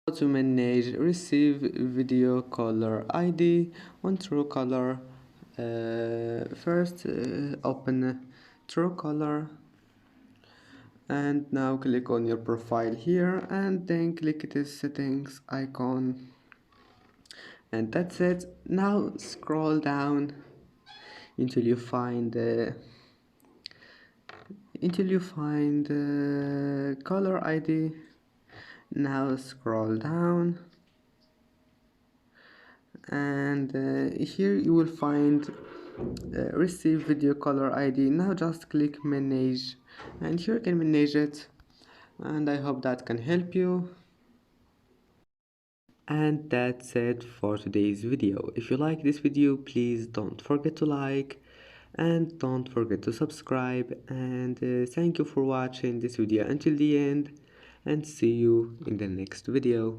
To manage receive video caller ID on Truecaller. First open Truecaller and now click on your profile here and then click this settings icon, and that's it. Now scroll down until you find caller ID. Now scroll down and here you will find receive video caller ID. Now just click manage and here you can manage it, and I hope that can help you. And that's it for today's video. If you like this video, please don't forget to like and don't forget to subscribe, and thank you for watching this video until the end, and see you in the next video.